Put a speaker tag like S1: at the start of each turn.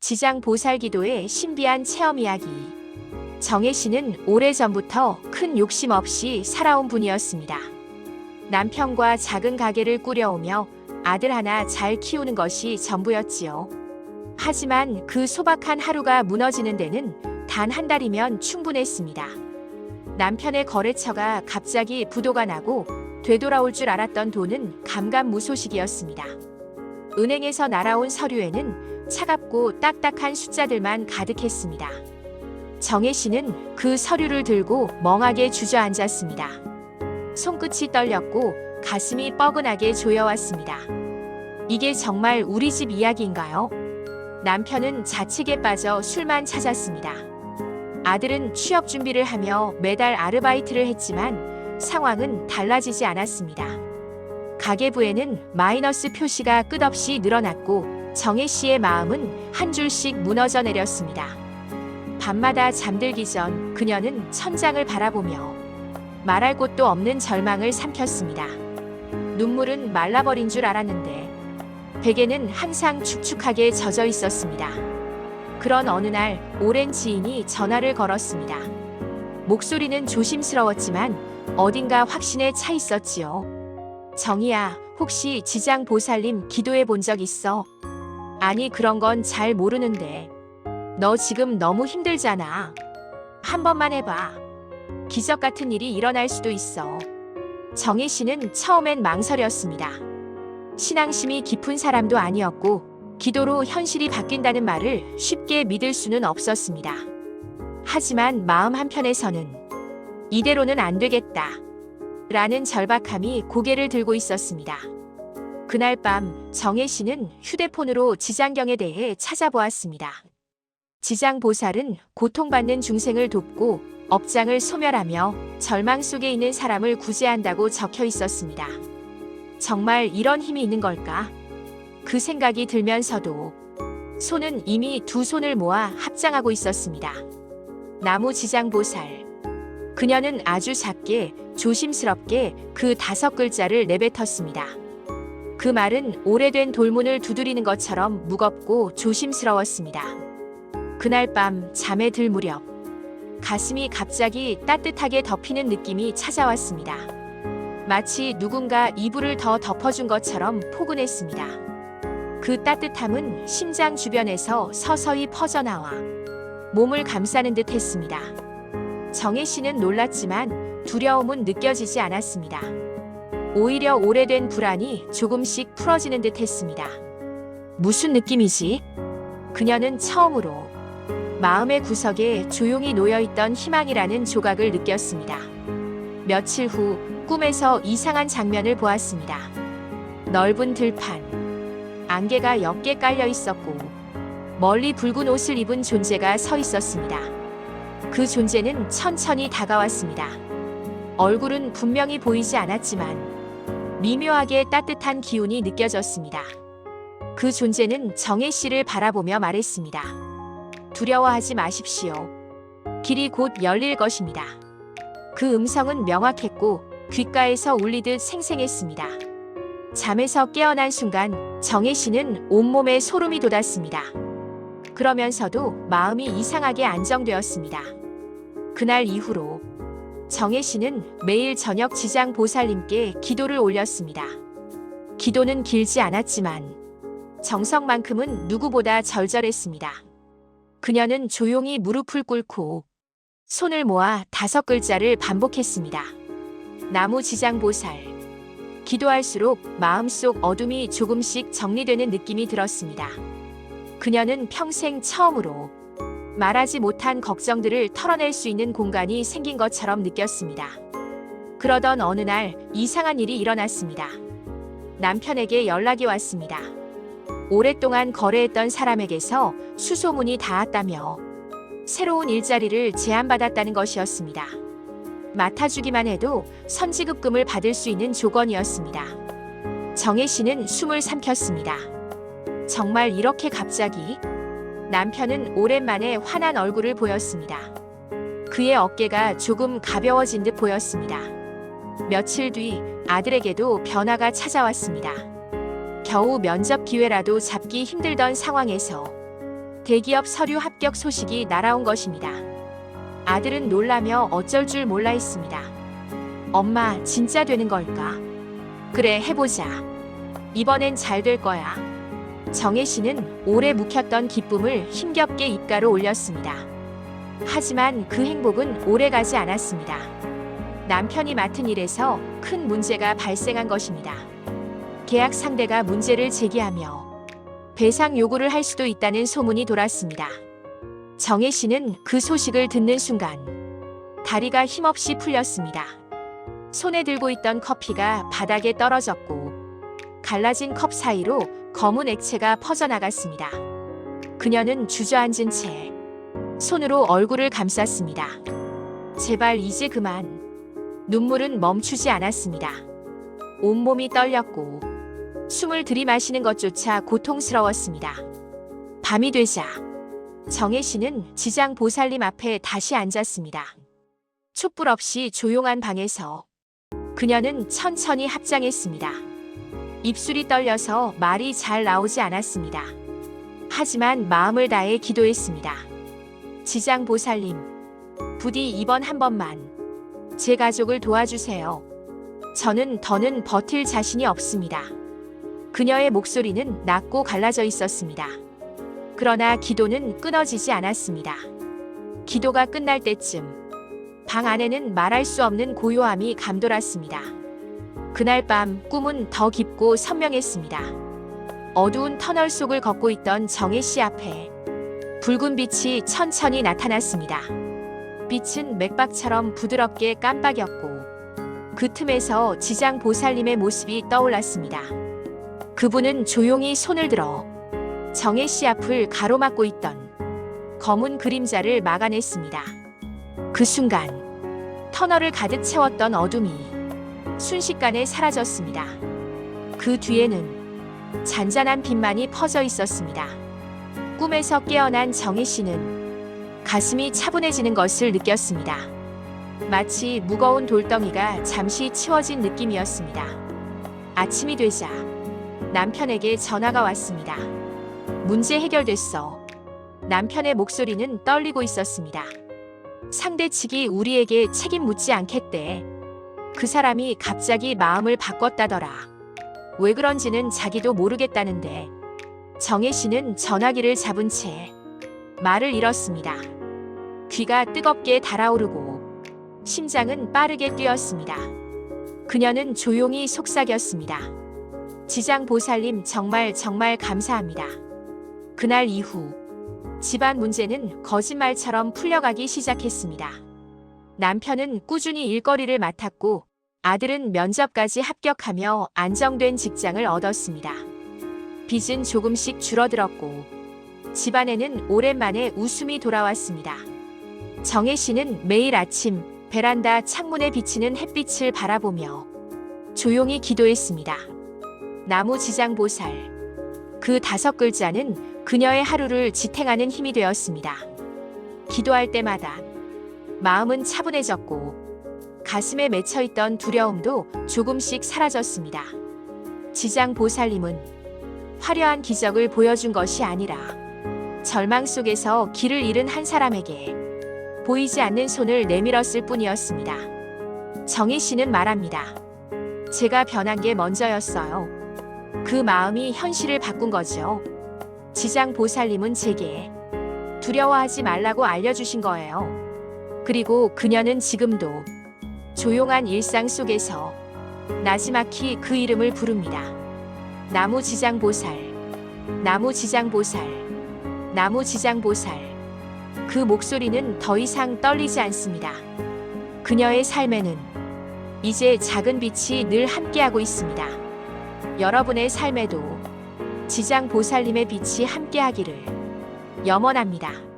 S1: 지장보살기도의 신비한 체험 이야기. 정혜 씨는 오래전부터 큰 욕심 없이 살아온 분이었습니다. 남편과 작은 가게를 꾸려오며 아들 하나 잘 키우는 것이 전부였지요. 하지만 그 소박한 하루가 무너지는 데는 단 한 달이면 충분했습니다. 남편의 거래처가 갑자기 부도가 나고 되돌아올 줄 알았던 돈은 감감무소식이었습니다. 은행에서 날아온 서류에는 차갑고 딱딱한 숫자들만 가득했습니다. 정혜 씨는 그 서류를 들고 멍하게 주저앉았습니다. 손끝이 떨렸고 가슴이 뻐근하게 조여왔습니다. 이게 정말 우리 집 이야기인가요? 남편은 자책에 빠져 술만 찾았습니다. 아들은 취업 준비를 하며 매달 아르바이트를 했지만 상황은 달라지지 않았습니다. 가계부에는 마이너스 표시가 끝없이 늘어났고 정혜 씨의 마음은 한 줄씩 무너져 내렸습니다. 밤마다 잠들기 전 그녀는 천장을 바라보며 말할 곳도 없는 절망을 삼켰습니다. 눈물은 말라버린 줄 알았는데 베개는 항상 축축하게 젖어 있었습니다. 그런 어느 날 오랜 지인이 전화를 걸었습니다. 목소리는 조심스러웠지만 어딘가 확신에 차 있었지요. 정희야, 혹시 지장보살님 기도해 본 적 있어? 아니, 그런 건 잘 모르는데. 너 지금 너무 힘들잖아. 한 번만 해봐. 기적 같은 일이 일어날 수도 있어. 정혜 씨는 처음엔 망설였습니다. 신앙심이 깊은 사람도 아니었고 기도로 현실이 바뀐다는 말을 쉽게 믿을 수는 없었습니다. 하지만 마음 한편에서는 이대로는 안 되겠다 라는 절박함이 고개를 들고 있었습니다. 그날 밤 정혜 씨는 휴대폰으로 지장경에 대해 찾아보았습니다. 지장보살은 고통받는 중생을 돕고 업장을 소멸하며 절망 속에 있는 사람을 구제한다고 적혀 있었습니다. 정말 이런 힘이 있는 걸까? 그 생각이 들면서도 손은 이미 두 손을 모아 합장하고 있었습니다. 나무 지장보살. 그녀는 아주 작게 조심스럽게 그 5글자를 내뱉었습니다. 그 말은 오래된 돌문을 두드리는 것처럼 무겁고 조심스러웠습니다. 그날 밤 잠에 들 무렵 가슴이 갑자기 따뜻하게 덮이는 느낌이 찾아왔습니다. 마치 누군가 이불을 더 덮어준 것처럼 포근했습니다. 그 따뜻함은 심장 주변에서 서서히 퍼져나와 몸을 감싸는 듯 했습니다. 정혜 씨는 놀랐지만 두려움은 느껴지지 않았습니다. 오히려 오래된 불안이 조금씩 풀어지는 듯 했습니다. 무슨 느낌이지? 그녀는 처음으로 마음의 구석에 조용히 놓여있던 희망이라는 조각을 느꼈습니다. 며칠 후 꿈에서 이상한 장면을 보았습니다. 넓은 들판, 안개가 옅게 깔려 있었고 멀리 붉은 옷을 입은 존재가 서 있었습니다. 그 존재는 천천히 다가왔습니다. 얼굴은 분명히 보이지 않았지만 미묘하게 따뜻한 기운이 느껴졌습니다. 그 존재는 정혜 씨를 바라보며 말했습니다. 두려워하지 마십시오. 길이 곧 열릴 것입니다. 그 음성은 명확했고 귓가에서 울리듯 생생했습니다. 잠에서 깨어난 순간 정혜 씨는 온몸에 소름이 돋았습니다. 그러면서도 마음이 이상하게 안정되었습니다. 그날 이후로 정혜 씨는 매일 저녁 지장보살님께 기도를 올렸습니다. 기도는 길지 않았지만 정성만큼은 누구보다 절절했습니다. 그녀는 조용히 무릎을 꿇고 손을 모아 5글자를 반복했습니다. 나무 지장보살. 기도할수록 마음속 어둠이 조금씩 정리되는 느낌이 들었습니다. 그녀는 평생 처음으로 말하지 못한 걱정들을 털어낼 수 있는 공간이 생긴 것처럼 느꼈습니다. 그러던 어느 날 이상한 일이 일어났습니다. 남편에게 연락이 왔습니다. 오랫동안 거래했던 사람에게서 수소문이 닿았다며 새로운 일자리를 제안받았다는 것이었습니다. 맡아주기만 해도 선지급금을 받을 수 있는 조건이었습니다. 정혜 씨는 숨을 삼켰습니다. 정말 이렇게 갑자기? 남편은 오랜만에 환한 얼굴을 보였습니다. 그의 어깨가 조금 가벼워진 듯 보였습니다. 며칠 뒤 아들에게도 변화가 찾아왔습니다. 겨우 면접 기회라도 잡기 힘들던 상황에서 대기업 서류 합격 소식이 날아온 것입니다. 아들은 놀라며 어쩔 줄 몰라 했습니다. 엄마, 진짜 되는 걸까? 그래, 해보자. 이번엔 잘 될 거야. 정혜 씨는 오래 묵혔던 기쁨을 힘겹게 입가로 올렸습니다. 하지만 그 행복은 오래가지 않았습니다. 남편이 맡은 일에서 큰 문제가 발생한 것입니다. 계약 상대가 문제를 제기하며 배상 요구를 할 수도 있다는 소문이 돌았습니다. 정혜 씨는 그 소식을 듣는 순간 다리가 힘없이 풀렸습니다. 손에 들고 있던 커피가 바닥에 떨어졌고 갈라진 컵 사이로 검은 액체가 퍼져나갔습니다. 그녀는 주저앉은 채 손으로 얼굴을 감쌌습니다. 제발 이제 그만. 눈물은 멈추지 않았습니다. 온몸이 떨렸고 숨을 들이마시는 것조차 고통스러웠습니다. 밤이 되자 정혜 씨는 지장 보살님 앞에 다시 앉았습니다. 촛불 없이 조용한 방에서 그녀는 천천히 합장했습니다. 입술이 떨려서 말이 잘 나오지 않았습니다. 하지만 마음을 다해 기도했습니다. 지장 보살님, 부디 이번 한 번만 제 가족을 도와주세요. 저는 더는 버틸 자신이 없습니다. 그녀의 목소리는 낮고 갈라져 있었습니다. 그러나 기도는 끊어지지 않았습니다. 기도가 끝날 때쯤 방 안에는 말할 수 없는 고요함이 감돌았습니다. 그날 밤 꿈은 더 깊고 선명했습니다. 어두운 터널 속을 걷고 있던 정혜 씨 앞에 붉은 빛이 천천히 나타났습니다. 빛은 맥박처럼 부드럽게 깜빡였고 그 틈에서 지장 보살님의 모습이 떠올랐습니다. 그분은 조용히 손을 들어 정혜 씨 앞을 가로막고 있던 검은 그림자를 막아냈습니다. 그 순간 터널을 가득 채웠던 어둠이 순식간에 사라졌습니다. 그 뒤에는 잔잔한 빛만이 퍼져 있었습니다. 꿈에서 깨어난 정혜 씨는 가슴이 차분해지는 것을 느꼈습니다. 마치 무거운 돌덩이가 잠시 치워진 느낌이었습니다. 아침이 되자 남편에게 전화가 왔습니다. 문제 해결됐어. 남편의 목소리는 떨리고 있었습니다. 상대 측이 우리에게 책임 묻지 않겠대. 그 사람이 갑자기 마음을 바꿨다더라. 왜 그런지는 자기도 모르겠다는데. 정혜 씨는 전화기를 잡은 채 말을 잃었습니다. 귀가 뜨겁게 달아오르고 심장은 빠르게 뛰었습니다. 그녀는 조용히 속삭였습니다. 지장 보살님, 정말 감사합니다. 그날 이후 집안 문제는 거짓말처럼 풀려가기 시작했습니다. 남편은 꾸준히 일거리를 맡았고 아들은 면접까지 합격하며 안정된 직장을 얻었습니다. 빚은 조금씩 줄어들었고 집안에는 오랜만에 웃음이 돌아왔습니다. 정혜 씨는 매일 아침 베란다 창문에 비치는 햇빛을 바라보며 조용히 기도했습니다. 나무 지장 보살. 그 5글자는 그녀의 하루를 지탱하는 힘이 되었습니다. 기도할 때마다 마음은 차분해졌고 가슴에 맺혀있던 두려움도 조금씩 사라졌습니다. 지장 보살님은 화려한 기적을 보여준 것이 아니라 절망 속에서 길을 잃은 한 사람에게 보이지 않는 손을 내밀었을 뿐이었습니다. 정혜 씨는 말합니다. 제가 변한 게 먼저였어요. 그 마음이 현실을 바꾼 거죠. 지장 보살님은 제게 두려워하지 말라고 알려주신 거예요. 그리고 그녀는 지금도 조용한 일상 속에서 나지막히 그 이름을 부릅니다. 나무 지장 보살, 나무 지장 보살, 나무 지장 보살. 그 목소리는 더 이상 떨리지 않습니다. 그녀의 삶에는 이제 작은 빛이 늘 함께하고 있습니다. 여러분의 삶에도 지장 보살님의 빛이 함께하기를 염원합니다.